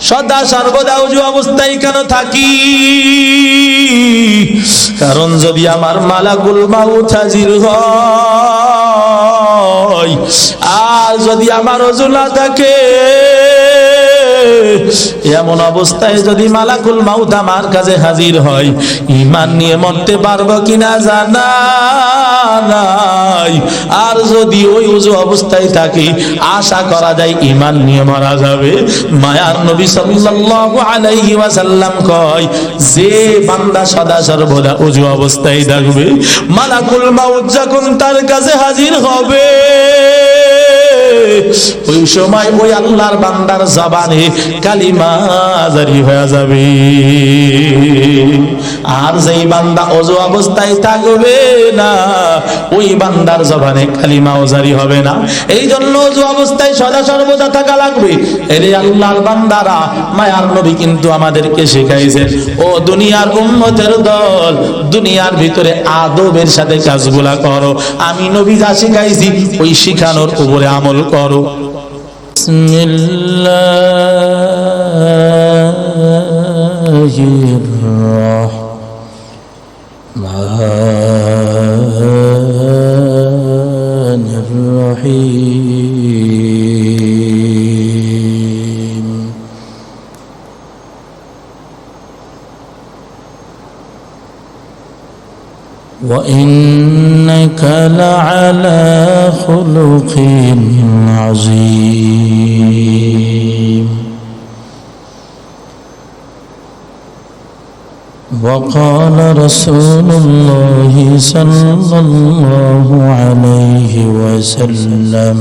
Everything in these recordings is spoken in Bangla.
সদা সর্বদা ওযু অবস্থায় কেন থাকি? কারণ যদি আমার মালাকুল মাউত হাজির হয় আর যদি আমার ওযু না থাকে, এমন অবস্থায় যদি মালাকুল মাউত আমার কাছে হাজির হয়, ঈমান নিয়ে মরতে পারবো কিনা জানা নাই। আর যদি ওই ওযু অবস্থায় থাকি, আশা করা যায় ঈমান নিয়ে মারা যাবে। মায়ার নবী সাল্লাল্লাহু আলাইহি ওয়াসাল্লাম কয়, যে বান্দা সদা সর্বদা ওযু অবস্থায় থাকবে, মালাকুল মাউত যখন তার কাছে হাজির হবে, ওই সময় ওই আল্লাহর বান্দার জবানে কালিমা জারি হয়ে যাবে। আর যেই বান্দা ওযু অবস্থায় থাকবে না, ওই বান্দার জবানে কালিমাও জারি হবে না। এই জন্য ওযু অবস্থায় সদা সর্বদা থাকা লাগবে। এরে আল্লাহর বান্দারা, মায়ার নবী কিন্তু আমাদেরকে শিখাইছেন, ও দুনিয়ার উম্মতের দল, দুনিয়ার ভিতরে আদবের সাথে কাজগুলা করো। আমি নবী যা শিখাইছি ওই শিখানোর উপরে আমল করো। বিসমিল্লাহির রহমানির রহিম। وإنك لعلى خلق عظيم. وقال رسول الله صلى الله عليه وسلم: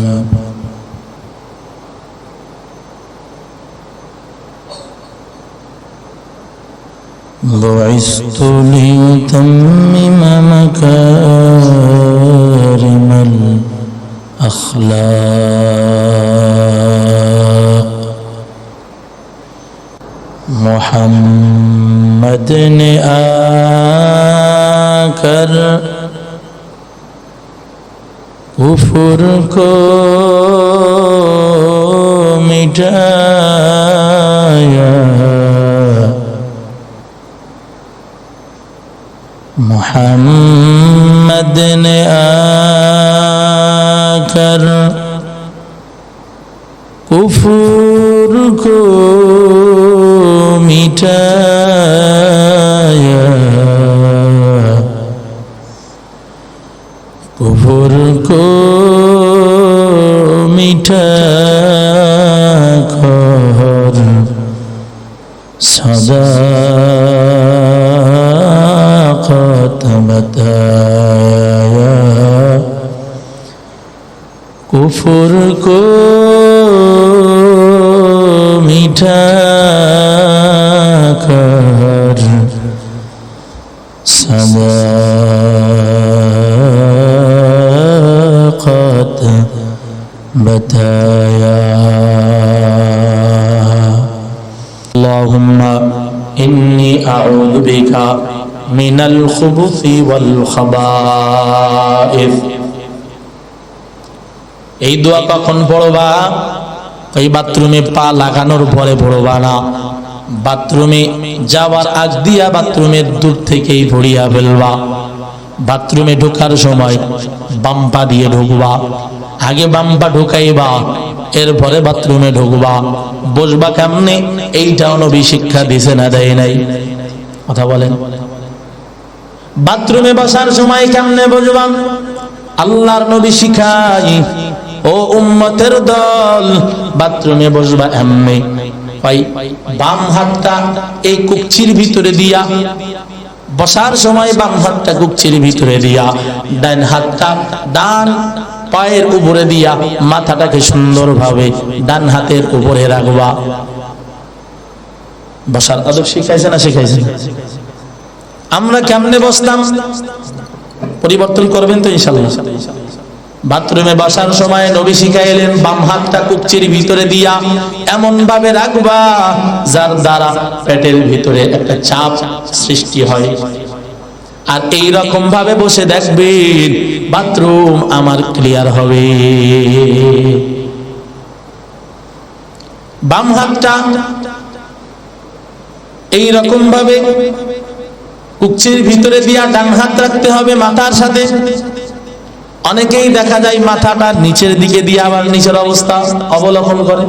بعثت لأتمم مكارم الأخلاق. محمد نے آکر کفر کو مٹایا. محمد نے آکر کفر کو مٹایا. کفر کو مٹا کر صداقت بتایا. کفر کو مٹا کر صداقت بتایا. اللهم إني أعوذ بك من الخبث والخبائث. এই দোয়া কখন পড়বা? এই বাথরুমে পা লাগানোর পরে পড়বা না, বাথরুমে যাওয়ার আগ দিয়া বাথরুমের দূর থেকেই পড়িয়া ফেলবা। বাথরুমে ঢোকার সময় বাম পা দিয়ে ঢুকবা, আগে বাম পা ঢুকাইবা, এরপরে বাথরুমে ঢুকবা। বসবা কেমনে এইটাও নবী শিক্ষা দিছে না দেয় নাই? কথা বলেন। বাথরুমে বসার সময় কেমনে বসবা আল্লাহর নবী শিখাই। ও উম্মতের দল, বাথরুমে বসবা এমনি, বাম হাতটা এই কুকচির ভিতরে দিয়া, বসার সময় বাম হাতটা কুকচির ভিতরে দিয়া, ডান হাতটা ডান পায়ের উপরে দিয়া মাথাটাকে সুন্দরভাবে ডান হাতের উপরে রাখবা। বসার আদব শিখাইছে না শিখাইছে? আমরা কেমনে বসতাম পরিবর্তন করবেন তো ইনশাআল্লাহ। বাথরুমে বসার সময় নবী শিখাইলেন বাম হাতটা কুকচির ভিতরে দিয়া এমন ভাবে রাখবা যার দ্বারা পেটের ভিতরে একটা চাপ সৃষ্টি হয়। আর এই রকম ভাবে বসে দেখবেন বাথরুম আমার ক্লিয়ার হবে। বাম হাতটা এই রকম ভাবে কুকচির ভিতরে দিয়া ডান হাত রাখতে হবে মাথার সাথে। অনেকেই দেখা যায় মাথাটা নিচের দিকে দিয়ে আবার নিচের অবস্থা অবলোকন করে।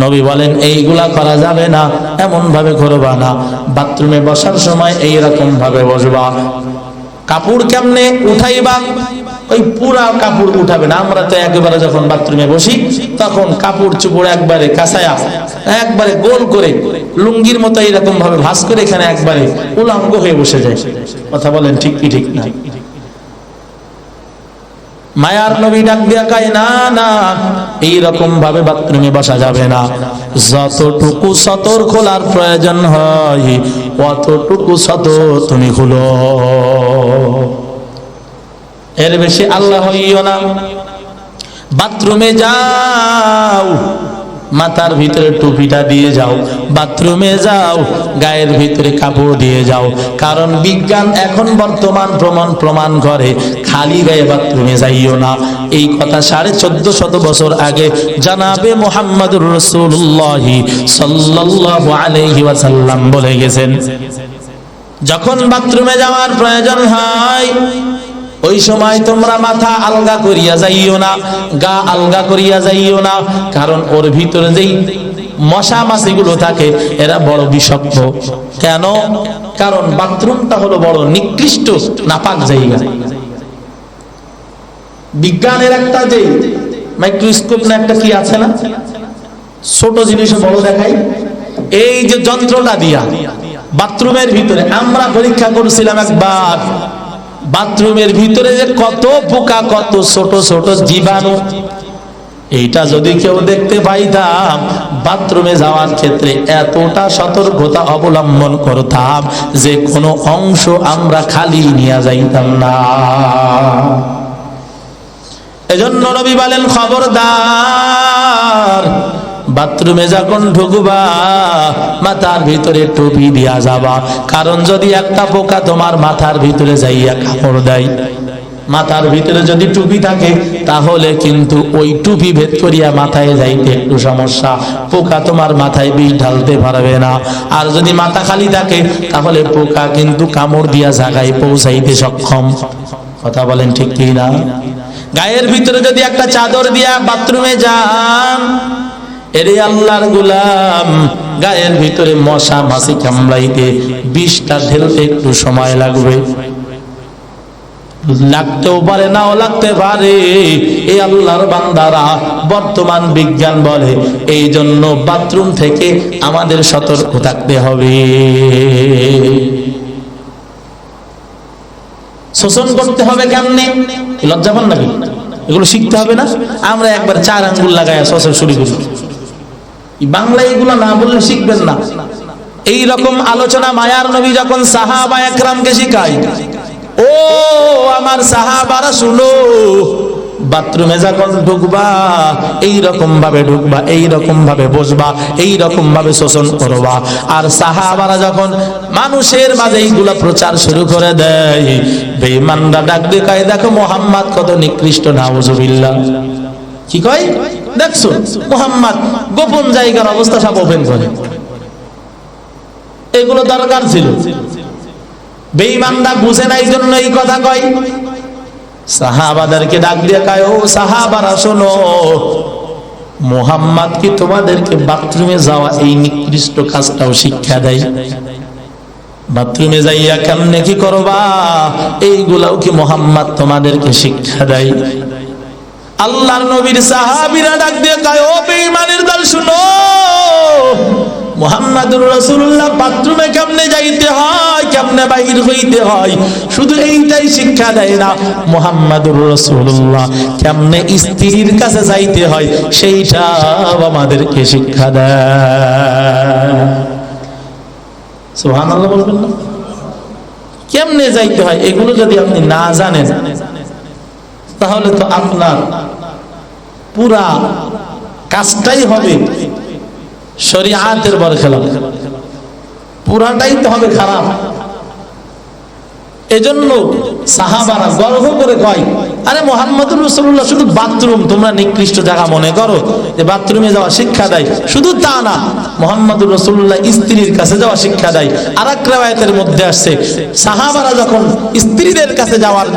নবী বলেন এইগুলা করা যাবে না, এমন ভাবে করবা না। বাথরুমে বসার সময় এই রকম ভাবে বসবা। কাপড় কেমনে উঠাইবা? ওই পুরা কাপড় উঠাবে না। আমরা তো একেবারে যখন বাথরুমে বসি তখন কাপড় চুপড় একবারে কাঁচায়া একবারে গোল করে লুঙ্গির মতো এইরকম ভাবে ভাঁজ করে এখানে একবারে উলঙ্গ হয়ে বসে যায়। কথা বলেন ঠিক কি ঠিক না? মায়ার নবী ডাক দিয়া কয় না না, এইরকম ভাবে বাথরুমে বসা যাবে না। যতটুকু সতর খোলার প্রয়োজন হয় অতটুকু সতর তুমি খুলো, এর বেশি আল্লাহ হইও না। বাথরুমে যাও, মাথার ভিতরে টুপিটা দিয়ে যাও। বাথরুমে যাও, গায়ের ভিতরে কাপড় দিয়ে যাও। কারণ বিজ্ঞান এখন বর্তমান প্রমাণ করে খালি গায়ে বাথরুমে যাইও না। এই কথা 1450 বছর আগে জনাবে মুহাম্মদুর রাসূলুল্লাহ সাল্লাল্লাহু আলাইহি ওয়াসাল্লাম বলে গেছেন, যখন বাথরুমে যাওয়ার প্রয়োজন হয় ওই সময় তোমরা মাথা আলগা করিয়া যাইও না, গা আলগা করিয়া যাইও না। কারণ ওর ভিতরে যেই মশা মাছিগুলো থাকে এরা বড় বিষাক্ত। কেন? কারণ বাথরুমটা হলো বড় নিকৃষ্ট নাপাক জায়গা। বিজ্ঞানের একটা যে মাইক্রোস্কোপ না একটা কি আছে না, ছোট জিনিস বড় দেখাই, এই যে যন্ত্রটা দিয়া বাথরুমের ভিতরে আমরা পরীক্ষা করেছিলাম একবার। বাথরুমের ভিতরে যে কত পোকা, কত ছোট ছোট জীবাণু, এইটা যদি কেউ দেখতে পাইতাম বাথরুমে যাওয়ার ক্ষেত্রে এতটা সতর্কতা অবলম্বন করতাম যে কোনো অংশ আমরা খালি নিয়ে যাইতাম না। এজন্য নবী বলেন খবরদার, বাথরুমে যখন ঢুকবা মাথার ভিতরে টুপি দিয়া যাবা। কারণ যদি একটা পোকা তোমার মাথার ভিতরে যাইয়া কামড় দেয়, মাথার ভিতরে যদি টুপি থাকে তাহলে কিন্তু ওই টুপি ভেদ করিয়া মাথায় যাইতে একটু সমস্যা, পোকা তোমার মাথায় বিষ ঢালতে পারবে না। আর যদি মাথা খালি থাকে তাহলে পোকা কিন্তু কামড় দিয়া জায়গায় পৌঁছাইতে সক্ষম। কথা বলেন ঠিক কি না? গায়ের ভিতরে যদি একটা চাদর দিয়া বাথরুমে যান, এরে আল্লাহর গোলাম, গায়ের ভিতরে মশা মাছি কামড়াইতে বিষটা ঢেলতে একটু সময় লাগবে, লাগতেও পারে নাও লাগতে পারে। এই আল্লাহর বান্দারা, বর্তমান বিজ্ঞান বলে এই জন্য বাথরুম থেকে আমাদের সতর্ক থাকতে হবে। শোষণ করতে হবে কেমনে? লজ্জা পান নাকি? এগুলো শিখতে হবে না? আমরা একবার 4 আঙ্গুল লাগায় শোষণ শুরু করি। বাংলায় এগুলো না বললে শিখবেন না। এই রকম আলোচনা মায়ার নবী যখন সাহাবা একরামকে শিখায়, ও আমার সাহাবারা শুনো, বাথরুমে যখন ঢুকবা এইরকম ভাবে ঢুকবা, এইরকম ভাবে বসবা, এইরকম ভাবে শোষণ করবা। আর সাহাবারা যখন মানুষের মাঝে এইগুলা প্রচার শুরু করে দেয়, বেঈমানরা ডাক দিয়ে কয় দেখো মুহাম্মদ কত নিকৃষ্ট, নাউজুবিল্লাহ। কি কয়? দেখছো মুহাম্মদ গোপন জায়গার অবস্থা সব ওপেন করে। এগুলো দরকার ছিল, বেঈমানরা বুঝে নাই জন্য এই কথা কয়। সাহাবাদেরকে ডাক দিয়ে কয়, ও সাহাবারা শোনো, মুহাম্মদ কি তোমাদেরকে বাথরুমে যাওয়া এই নিকৃষ্ট কাজটাও শিক্ষা দেয়? বাথরুমে যাইয়া কেমনে কি করবা এইগুলাও কি মুহাম্মদ তোমাদেরকে শিক্ষা দেয়? আল্লাহর নবীর সাহাবীরা ডাক দিয়ে কয়, ও বেঈমানের দল শুনো, মুহাম্মদুর রাসূলুল্লাহ বাথরুমে কেমনে যাইতে হয়, কেমনে বাইর হইতে হয় শুধু এইটাই শিক্ষা দেয় না, মুহাম্মদুর রাসূলুল্লাহ কেমনে স্ত্রীর কাছে যাইতে হয় সেইটাও আমাদেরকে শিক্ষা দেয়। সুবহানাল্লাহ বলবেন না? কেমনে যাইতে হয় এগুলো যদি আপনি না জানেন তাহলে তো আপনার পুরা কাজটাই হবে শরীয়তের বরখেলাপ, পুরাটাই তো হবে খারাপ। এজন্য সাহাবারা গর্ব করে কয় আরে মুহাম্মদুর রাসূলুল্লাহ শুধু বাথরুম তোমরা নিকৃষ্ট জায়গা মনে করো যে বাথরুমে যাওয়া শিক্ষা দেয়, শুধু তা না, মুহাম্মদুর রাসূলুল্লাহ স্ত্রীর কাছে যাওয়া শিক্ষা দেয়। আরেক riwayতের মধ্যে আসছে সাহাবারা যখন স্ত্রীদের কাছে যাওয়ার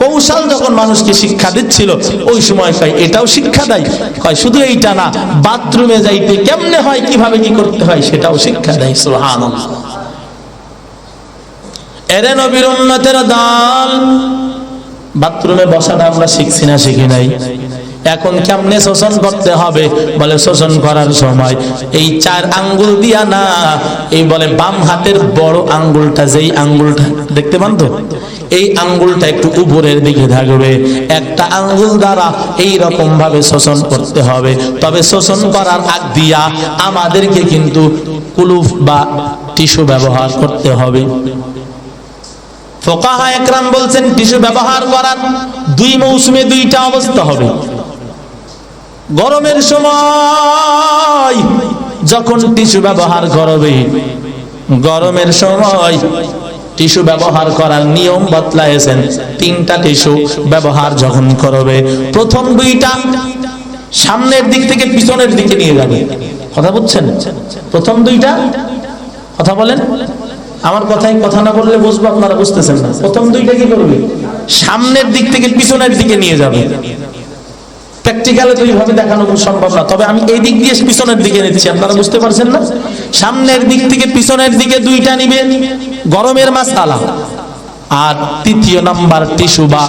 কৌশল যখন মানুষকে শিক্ষা দিচ্ছিল ওই সময় কয় এটাও শিক্ষা দেয়, কয় শুধু এইটা না, বাথরুমে যাইতে কেমনে হয়, কিভাবে কি করতে হয় সেটাও শিক্ষা দেয়। সুবহানাল্লাহ। এরে নবীর উম্মতের দল, বাথরুমে বসাটা আমরা শিখছি না, শিখি নাই। এখন কেমনে শোষণ করতে হবে, বলে শোষণ করার সময় এই 4 আঙ্গুল দিয়া না, এই বলে বাম হাতের বড় আঙ্গুলটা, যেই আঙ্গুলটা দেখতে পান তো, এই আঙ্গুলটা একটু উপরের দিকে থাকবে, একটা আঙ্গুল দ্বারা এই রকম ভাবে শোষণ করতে হবে। তবে শোষণ করার আগ দিয়া আমাদেরকে কিন্তু কুলুফ বা টিস্যু ব্যবহার করতে হবে। ফুকাহা একরাম বলছেন টিস্যু ব্যবহার করার 2 মৌসুমে 2টা অবস্থা হবে। গরমের সময় যখন টিস্যু ব্যবহার করবে, গরমের সময় টিস্যু ব্যবহার করার নিয়ম বদলায়েছেন। 3টা টিস্যু ব্যবহার যখন করবে, প্রথম 2টা সামনের দিক থেকে পিছনের দিকে নিয়ে যাবে। কথা বুঝছেন? প্রথম 2টা, কথা বলেন, আমার কথাই কথা না বললে বুঝবো আপনারা বুঝতেছেন না। প্রথম 2টা কি করবে? সামনের দিক থেকে পিছনের দিকে নিয়ে যাবে। প্র্যাকটিক্যালি তো এইভাবে দেখানো সম্ভব না, তবে আমি এই দিক দিয়ে পিছনের দিকে নিচ্ছি, আপনারা বুঝতে পারছেন না? সামনের দিক থেকে পিছনের দিকে 2টা নিবে, গরমের মাসালা। আর 3য় নাম্বার টিস্যু বা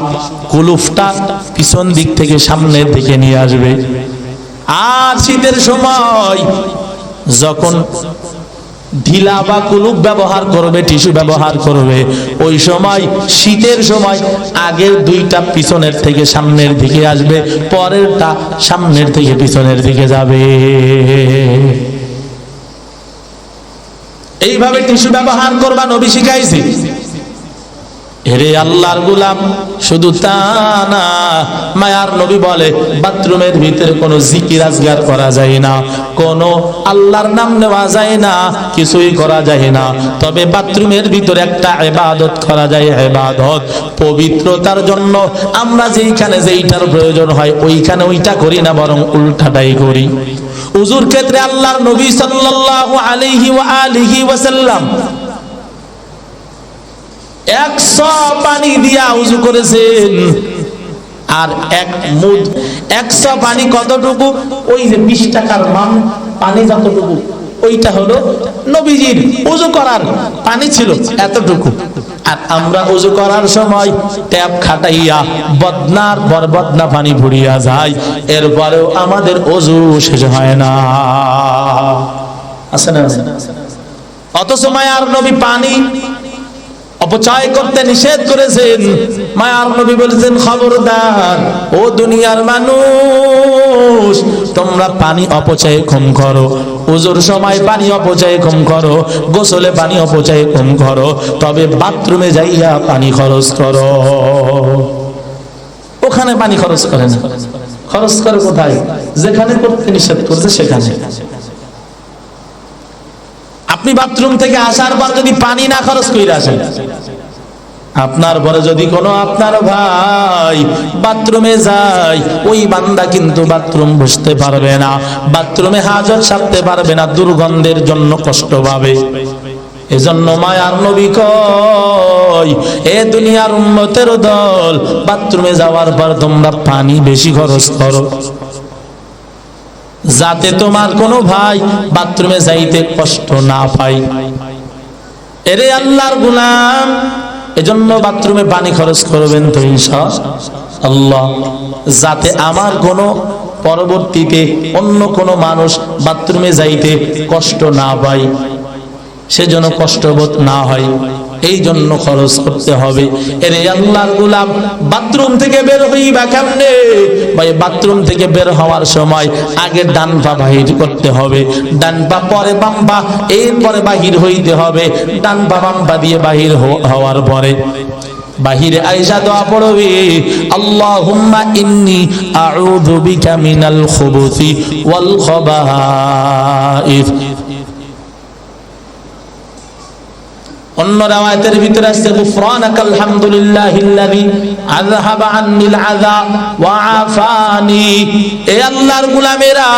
কুলুফটা পিছন দিক থেকে সামনের দিকে নিয়ে আসবে। আর শীতের সময় যখন ঢিলা বা কুলুপ ব্যবহার করবে, টিস্যু ব্যবহার করবে, ওই সময় শীতের সময় আগের 2টা পিছনের থেকে সামনের দিকে আসবে, পরেরটা সামনের থেকে পিছনের দিকে যাবে। এইভাবে টিস্যু ব্যবহার করবা নবী শিখাইছে। এরে আল্লাহর গোলাম, শুধু তা না, মায়ার নবী বলে বাথরুমের ভিতরে কোনো জিকির আজগার করা যায় না, কোনো আল্লাহর নাম নেওয়া যায় না, কিছুই করা যায় না। তবে বাথরুমের ভিতরে একটা ইবাদত করা যায়, ইবাদত পবিত্রতার জন্য আমরা যেইখানে যেইটার প্রয়োজন হয় ওইখানে ওইটা করি না, বরং উল্টাটাই করি। উযুর ক্ষেত্রে আল্লাহর নবী সাল্লাল্লাহু আলাইহি ওয়া আলিহি ওয়াসাল্লাম 100 পানি দিয়া উযু করেছেন। আর 1 মুদ 100 পানি কতটুকু? ওই যে 20 টাকার মান পানি যতটুকু, ওইটা হলো নবীজির উযু করার পানি ছিল এতটুকু। আর আমরা উযু করার সময় ট্যাপ খাটাইয়া বদনার পর বদনা পানি ভরিয়া যায়, এরপরেও আমাদের উযু শেষ হয় না। আছে না? অথচ মায়ার নবী পানি অপচয় করতে নিষেধ করেছেন। মায়ার নবী বলেছেন, খবরদার ও দুনিয়ার মানুষ, তোমরা পানি অপচয় কম করো, ওযুর সময় পানি অপচয় কম করো, গোসলে পানি অপচয় কম করো, তবে বাথরুমে যাইয়া পানি খরচ করো। ওখানে পানি খরচ করে না, খরচ করে কোথায়? যেখানে করতে নিষেধ করছে সেখানে। আপনি বাথরুম থেকে আসার পর যদি পানি না খরচ করে আসেন, আপনার পরে যদি কোনো আপনার ভাই বাথরুমে যায়, ওই বান্দা কিন্তু বাথরুম বসতে পারবে না, বাথরুমে হাজত সারতে পারবে না, দুর্গন্ধের জন্য কষ্ট পাবে। এজন্য মায়ার নবী কয়, এ দুনিয়ার উম্মতের দল, বাথরুমে যাওয়ার পর তোমরা পানি বেশি খরচ করো, যাতে তোমার কোনো ভাই বাথরুমে যাইতে কষ্ট না পায়। এরে আল্লাহর গোলাম, এজন্য বাথরুমে পানি খরচ করবেন তো ইনশাআল্লাহ, যাতে আমার কোনো পরবর্তীতে অন্য কোনো মানুষ বাথরুমে যাইতে কষ্ট না পায়, সেজন্য কষ্টবোধ না হয়, এই জন্য খরচ করতে হবে। এরে আল্লাহর গোলাম, বাথরুম থেকে বের হইবা কেমনে? ভাই বাথরুম থেকে বের হওয়ার সময় আগে ডান পা বাহির করতে হবে, ডান পা পরে বাম পা, এরপরে বাহির হইতে হবে। ডান পা বাম পা দিয়ে বাহির হওয়ার পরে বাহিরে আয়েশা দোয়া পড়বে, আল্লাহুম্মা ইন্নী আউযু বিকা মিনাল খুবুসি ওয়াল খাবাইস। ও অন্য রাওয়ায়াতের ভিতরে আসছে গুফরানাকাল হামদুলিল্লাহিল্লাযী আযহাবা আন্নিল আযা ওয়া আফানি। এ আল্লাহর গোলামেরা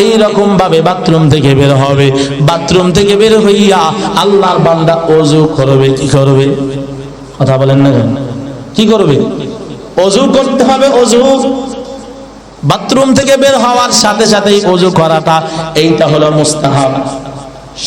এই রকম ভাবে বাথরুম থেকে বের হবে, বাথরুম থেকে বের হইয়া আল্লাহর বান্দা ওযু করবে। কি করবে? কথা বলেন না কেন? কি করবে? ওযু করতে হবে। ওযু বাথরুম থেকে বের হওয়ার সাথে সাথেই ওযু করাটা, এইটা হলো মুস্তাহাব,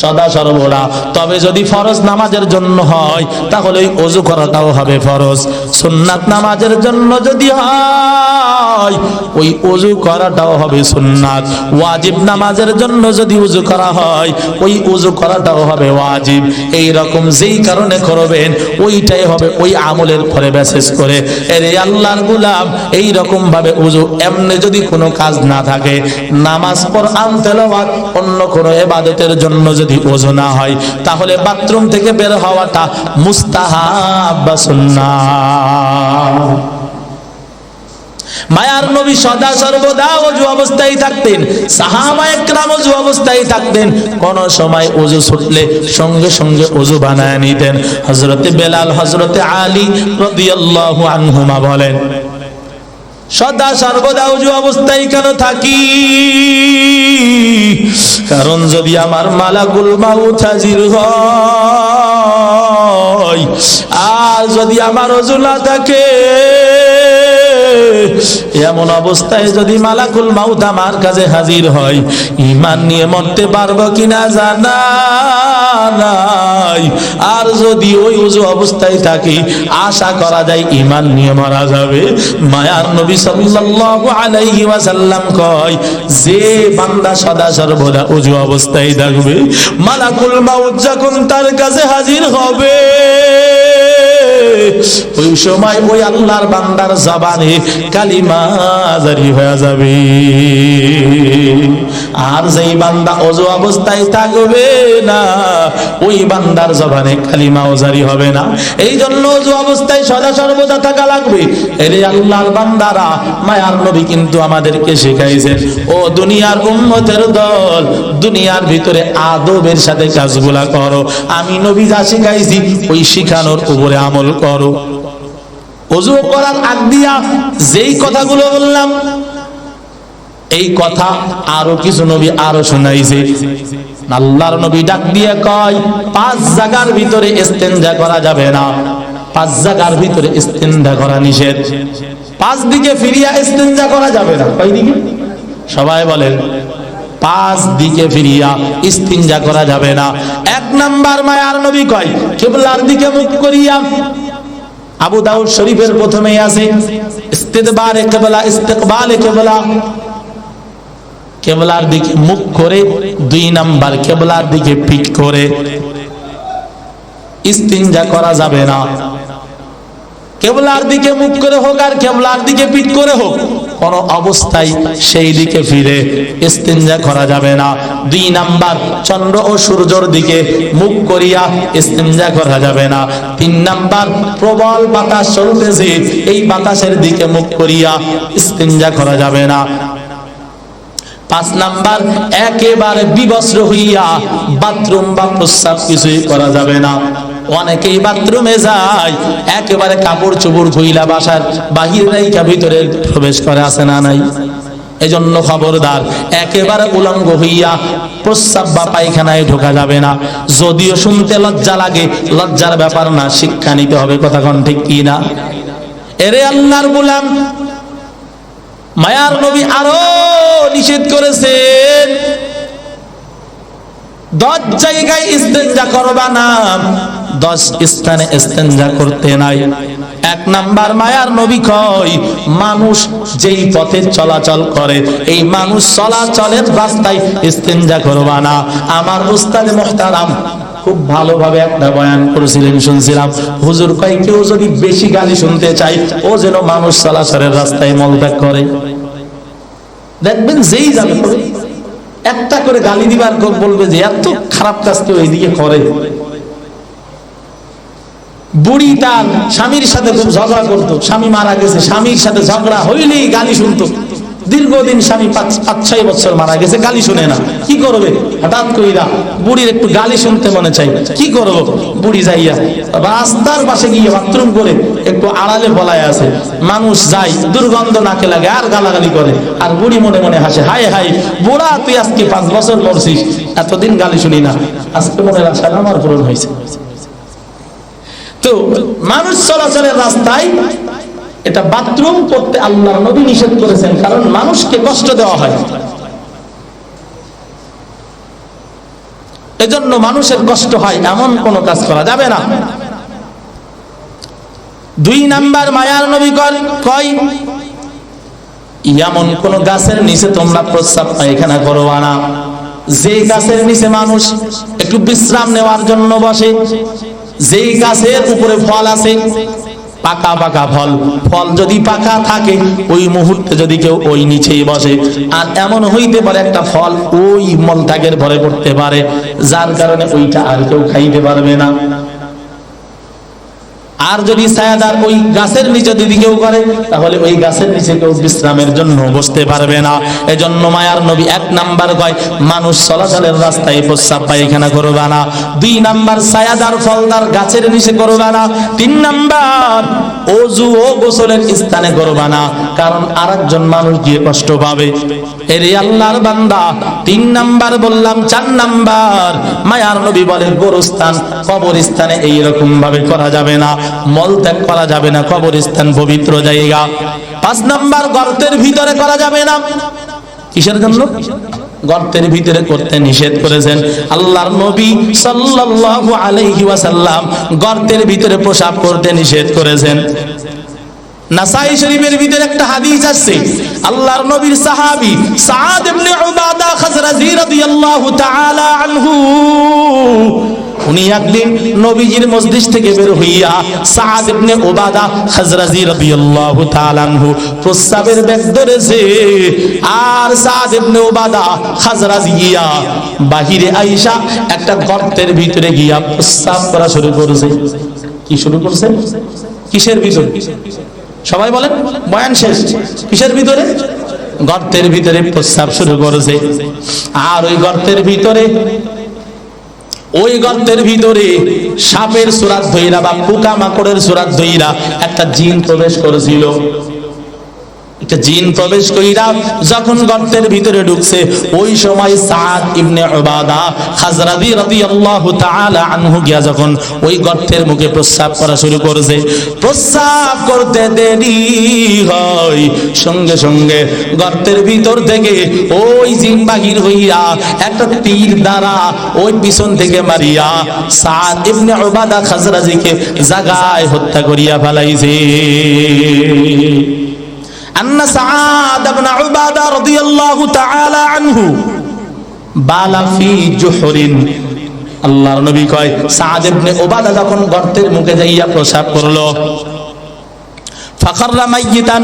সদা সর্বদা। তবে যদি ফরজ নামাজের জন্য হয় তাহলে ওই ওযু করাটাও হবে ফরজ। সুন্নাত নামাজের জন্য যদি হয় ওই ওযু করাটাও হবে সুন্নাত। ওয়াজিব নামাজের জন্য যদি ওযু করা হয় ওই ওযু করাটাও হবে ওয়াজিব। এই রকম যেই কারণে করবেন ওইটাই হবে ওই আমলের পরে বিশেষ করে। এরে আল্লাহর গোলাম, এই রকম ভাবে ওযু, এমনি যদি কোনো কাজ না থাকে, নামাজ, কোরআন তেলাওয়াত, অন্য কোনো ইবাদতের জন্য যদি ওযু না হয় তাহলে বাথরুম থেকে বের হওয়াটা মুস্তাহাব বা সুন্নাহ। মায়ার নবী সদা সর্বদা ওযু অবস্থায় থাকতেন, সাহাবায়ে কেরাম ওযু অবস্থায় থাকতেন। কোন সময় ওযু ছুটলে সঙ্গে সঙ্গে ওযু বানায় নিতেন। হযরতে বেলাল, হযরতে আলী রাদিয়াল্লাহু আনহুমা বলেন, সদা সর্বদা ওযু অবস্থায় কেন থাকি? কারণ যদি আমার মালাকুল মাউত হাজির হয় আর যদি আমার ওযু না থাকে, এমন অবস্থায় যদি মালাকুল মাউত আমার কাছে হাজির হয়, ঈমান নিয়ে মরতে পারবো কিনা জানা নাই। আর যদি ওই ওযু অবস্থায় থাকি, আশা করা যায় ঈমান নিয়ে মারা যাবে। মায়ার নবী সাল্লাল্লাহু আলাইহি ওয়াসাল্লাম কয়, যে বান্দা সদা সর্বদা ওযু অবস্থায় থাকবে, মালাকুল মাউত যখন তার কাছে হাজির হবে ওই সময় ওই আল্লাহর বান্দার জবানে কালিমা জারি হয়ে যাবে। আর যেই বান্দা ওযু অবস্থায় থাকবে না ওই বান্দার জবানে কালিমাও জারি হবে না। এই জন্য ওযু অবস্থায় সদা সর্বদা থাকা লাগবে। এরে আল্লাহর বান্দারা, মায়ার নবী কিন্তু আমাদেরকে শিখাইছেন, ও দুনিয়ার উম্মতের দল, দুনিয়ার ভিতরে আদবের সাথে কাজগুলা করো। আমি নবী যা শিখাইছি ওই শিখানোর উপরে আমল করো। ওযু করার আগ দিয়া যেই কথাগুলো বললাম, এই কথা আরো কিছু নবী আরো শোনাইছে। আল্লাহর নবী ডাক দিয়ে কয়, 5 জায়গার ভিতরে ইস্তেনজা করা যাবে না, 5 জায়গার ভিতরে ইস্তেনজা করা নিষেধ। 5 দিকে ফিরিয়া ইস্তেনজা করা যাবে না। কয় দিকে? সবাই বলেন, 5 দিকে ফিরিয়া ইস্তেনজা করা যাবে না। 1 নাম্বার মায়ার নবী কয়, কিবলার দিকে মুখ করিয়া। আবু দাউদ শরীফের প্রথমেই আছে ইস্তিদবারে কিবলা, ইস্তিকবালে কিবলা, কিবলার দিকে মুখ করে। 2 নাম্বার কিবলার দিকে পিঠ করে ইস্তিনজা করা যাবে না। কিবলার দিকে মুখ করে হোক আর কিবলার দিকে পিঠ করে হোক, কোন অবস্থায় সেই দিকে ফিরে ইস্তিনজা করা যাবে না। 2 নাম্বার চন্দ্র ও সূর্যের দিকে মুখ করিয়া ইস্তিনজা করা যাবে না। 3 নাম্বার প্রবল বাতাস চলতেছে, এই বাতাসের দিকে মুখ করিয়া ইস্তিনজা করা যাবে না। 5 নাম্বার একেবারে বিবস্ত্র হইয়া বাথরুম বা প্রস্রাব কিছুই করা যাবে না। অনেকেই বাথরুমে যায় একেবারে কাপড় চোপড় খুইলা বাসার বাহির রাইখা ভিতরে প্রবেশ করে, আছে না নাই? এজন্য খবরদার, একেবারে উলঙ্গ হইয়া প্রস্রাব বা পায়খানায় ঢোকা যাবে না। যদিও শুনতে লজ্জা লাগে, লজ্জার ব্যাপার না, শিক্ষা নিতে হবে। কথা কোন ঠিক কি না? এরে আল্লাহর গোলাম, মায়ার নবী আরো নিষেধ করেছেন, 10 জায়গায় ইস্তেনজা করবা না, 10 স্থানে ইস্তেনজা করতে নাই। 1 নাম্বার মায়ার নবী কয়, মানুষ যেই পথে চলাচল করে এই মানুষ চলাচলের রাস্তায় ইস্তেনজা করবা না। আমার উস্তাদ মুহতারাম খুব ভালোভাবে একটা বয়ান করেছিলেন, শুনছিলাম। হুজুর কয়, কেউ যদি বেশি গালি শুনতে চায় ও যেন মানুষ চলাচলের রাস্তায় মলত্যাগ করে। দেখবেন যেই যাবে একটা করে গালি দিবার বলবে যে এত খারাপ কাজ কেউ এইদিকে করে। বুড়ি তার স্বামীর সাথে খুব ঝগড়া করতো, স্বামী মারা গেছে, স্বামীর সাথে ঝগড়া হইলেই গালি শুনতো। দীর্ঘদিন স্বামী 5-6 বছর মারা গেছে, গালি শুনে না, কি করবে? হঠাৎ কইরা বুড়ির একটু গালি শুনতে মনে চাই, কি করব? বুড়ি যাইয়া রাস্তার পাশে গিয়ে বাথরুম করে একটু আড়ালে বলায় আছে, মানুষ যায়, দুর্গন্ধ নাকে লাগে আর গালাগালি করে, আর বুড়ি মনে মনে হাসে, হায় হায় বুড়া তুই আজকে 5 বছর মরছিস, এতদিন গালি শুনি না, আজকে মনে আশা আমার পূরণ হয়েছে। তো মানুষ চলাচলের রাস্তায় এটা বাথরুম করতে আল্লাহর নবী নিষেধ করেছেন, কারণ মানুষকে কষ্ট দেওয়া হয়, এজন্য মানুষের কষ্ট হয় এমন কোন কাজ করা যাবে না। 2 নাম্বার মায়ার নবী কয় এমন কোন গাছের নিচে তোমরা প্রস্রাব পায়খানা করবা না, যে গাছের নিচে মানুষ একটু বিশ্রাম নেওয়ার জন্য বসে, যেই গাছের উপরে ফল আছে, পাকা পাকা ফল, ফল যদি পাকা থাকে ওই মুহূর্তে যদি কেউ ওই নিচেই বসে, আর এমন হইতে পারে একটা ফল ওই মলত্যাগের ভরে পড়তে পারে, যার কারণে ওইটা আর কেউ খাইতে পারবে না। আর যদি ছায়াদার ওই গাছের নিচে যদি কেউ করে, তাহলে ওই গাছের নিচে কেউ বিশ্রামের জন্য বসতে পারবে না। এজন্য মায়ার নবী 1 নাম্বার কয় মানুষ চলাচলের রাস্তায় প্রস্রাব পায়খানা করবে না, 2 নাম্বার ছায়াদার ফলদার গাছের নিচে করবে না, 3 নাম্বার ওযু ও গোসলের স্থানে করবে না, কারণ আরেকজন মানুষ গিয়ে কষ্ট পাবে। এরে আল্লাহর বান্দা, 3 নাম্বার বললাম, 4 নাম্বার মায়ার নবী বলে গোরস্থান কবরস্থানে এইরকম ভাবে করা যাবে না, মল ত্যাগ করা যাবে না, কবরস্থান পবিত্র জায়গা। 5 নাম্বার গর্তের ভিতরে করা যাবে না, কিসের জন্য? গর্তের ভিতরে করতে নিষেধ করেছেন আল্লাহর নবী সাল্লাল্লাহু আলাইহি ওয়াসাল্লাম, গর্তের ভিতরে প্রসাব করতে নিষেধ করেছেন। নাসাই শরীফের ভিতরে একটা হাদিস আছে, আল্লাহর নবীর সাহাবী সাদ ইবনে উবাদা খাজরাজি রাদিয়াল্লাহু তাআলা আনহু, উনি একদিন নবীজির মসজিদ থেকে বের হইয়া সাদ ইবনে উবাদা খাজরাজি রাদিয়াল্লাহু তাআলা আনহু প্রস্রাবের ব্যাগ ধরেছে, আর সাদ ইবনে উবাদা খাজরাজি গিয়া বাহিরে আইসা একটা গর্তের ভিতরে গিয়া প্রস্রাব করা শুরু করেছে। কি শুরু করছে? কিসের ভিতরে? সবাই বলেন, বয়ান শেষ। কিসের ভিতরে? গর্তের ভিতরে প্রস্রাব শুরু করেছে। আর ওই গর্তের ভিতরে সাপের সুরাত ধইরা বা পোকা মাকড়ের সুরাত ধইরা একটা জিন প্রবেশ করেছিল। একটা জিন প্রবেশ কইরা যখন গর্তের ভিতরে ঢুকছে, ওই সময় সাদ ইবনে উবাদা খাজরাজি রাদিয়াল্লাহু তাআলা আনহু গিয়া যখন ওই গর্তের মুখে প্রস্রাব করা শুরু করেছে, প্রস্রাব করতে দেরি হয়, সঙ্গে সঙ্গে গর্তের ভিতর থেকে ওই জিন বাহির হইয়া একটা তীর দ্বারা ওই পিছন থেকে মারিয়া সাদ ইবনে উবাদা খাজরাজিকে জাগায় হত্যা করিয়া ফেলাইছে। আন্না সাদ ইবনে উবাদা রাদিয়াল্লাহু তাআলা আনহু বালা ফি জুহরিন, আল্লাহর নবী কয় সাদ ইবনে উবাদা যখন গর্তের মুখে যাইয়া প্রসাব করলো, ফাখাররা মাইয়িতান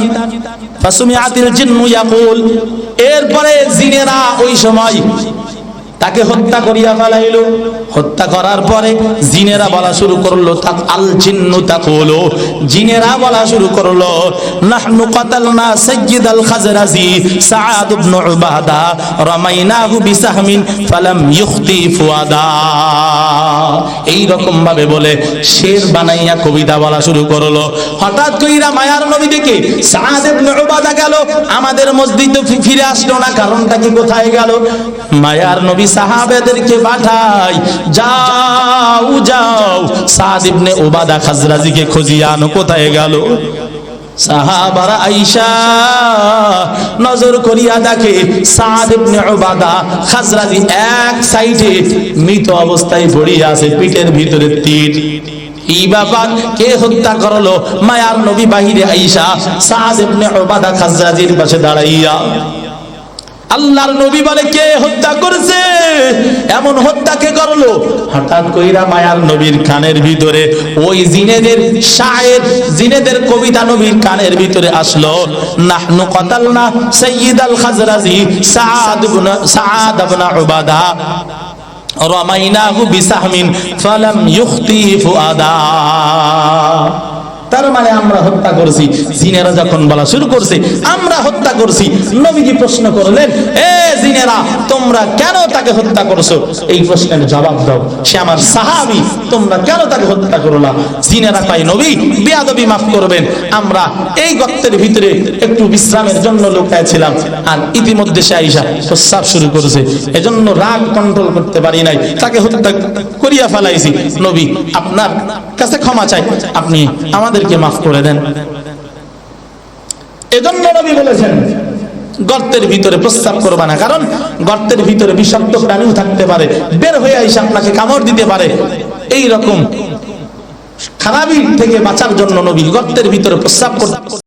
ফাসুমিআতিল জিন্নু ইয়াকুল, এরপরে জিনেরা ওই সময় তাকে হত্যা করিয়া ফেলাইল। হত্যা করার পরে জিনেরা বলা শুরু করলো, আল জিন্নু তাকুলু, জিনেরা বলা শুরু করলো, নাহনু কাতালনা সাইয়্যিদাল খাজরাজি সাদ ইবনে উবাদা রামাইনাহু বিসাহমিন ফালাম ইখতি ফুয়াদা। এই রকম ভাবে বলে শের বানাইয়া কবিতা বলা শুরু করলো। হঠাৎ কইরা মায়ার নবী দেখে সাদ ইবনে উবাদা গেল, আমাদের মসজিদে ফিরে আসলো না, কারণটা কি, কোথায় গেল? মায়ার নবী সাহাবাদেরকে পাঠায়, যাও যাও সাদ ইবনে উবাদা খাজরাজিকে খুঁজিয়া আনো, কোথায় গেল? সাহাবারা আইসা নজর করিয়া দেখে সাদ ইবনে উবাদা খাজরাজি এক সাইডে মৃত অবস্থায় পড়িয়া আছে, পিঠের ভিতরে তীর। এই ব্যাপার কে হত্যা করলো? মায়ার নবী বাহিরে আইসা সাদ ইবনে উবাদা খাজরাজির পাশে দাঁড়াইয়া আল্লাহর নবী বলে, কে হত্যা করেছে? এমন হত্যা কে করলো? হঠাৎ কইরা মায়ার নবীর কানের ভিতরে ওই জিনেদের শায়ের, জিনেদের কবিতা নবীর কানের ভিতরে আসলো, নাহনু কাতালনা সাইয়্যিদাল খাজরাজি সাদ ইবনে উবাদা রামাইনাহু বিসাহমিন ফালাম ইখতি ফুআদা। তার মানে আমরা হত্যা করছি। জিনেরা যখন বলা শুরু করছে আমরা হত্যা করছি, নবীজি প্রশ্ন করলেন, এ জিনেরা তোমরা কেন তাকে হত্যা করছো? এই প্রশ্নের জবাব দাও, সে আমার সাহাবী, তোমরা কেন তাকে হত্যা করলা? জিনেরা কয়, নবী বেয়াদবি মাফ করবেন, আমরা এই গর্তের ভিতরে একটু বিশ্রামের জন্য লুকাইছিলাম, আর ইতিমধ্যে সে আইসা প্রস্রাব শুরু করেছে, এজন্য রাগ কন্ট্রোল করতে পারি নাই, তাকে হত্যা করিয়া ফেলাইছি। নবী আপনার কাছে ক্ষমা চাই, আপনি আমাদেরকে মাফ করে দেন। এজন্য নবী বলেছেন গর্তের ভিতরে প্রস্রাব করবা না, কারণ গর্তের ভিতরে বিষাক্ত প্রাণীও থাকতে পারে, বের হয়ে এসে আপনাকে কামড় দিতে পারে। এই রকম খারাপি থেকে বাঁচার জন্য নবী গর্তের ভিতরে প্রস্রাব করতে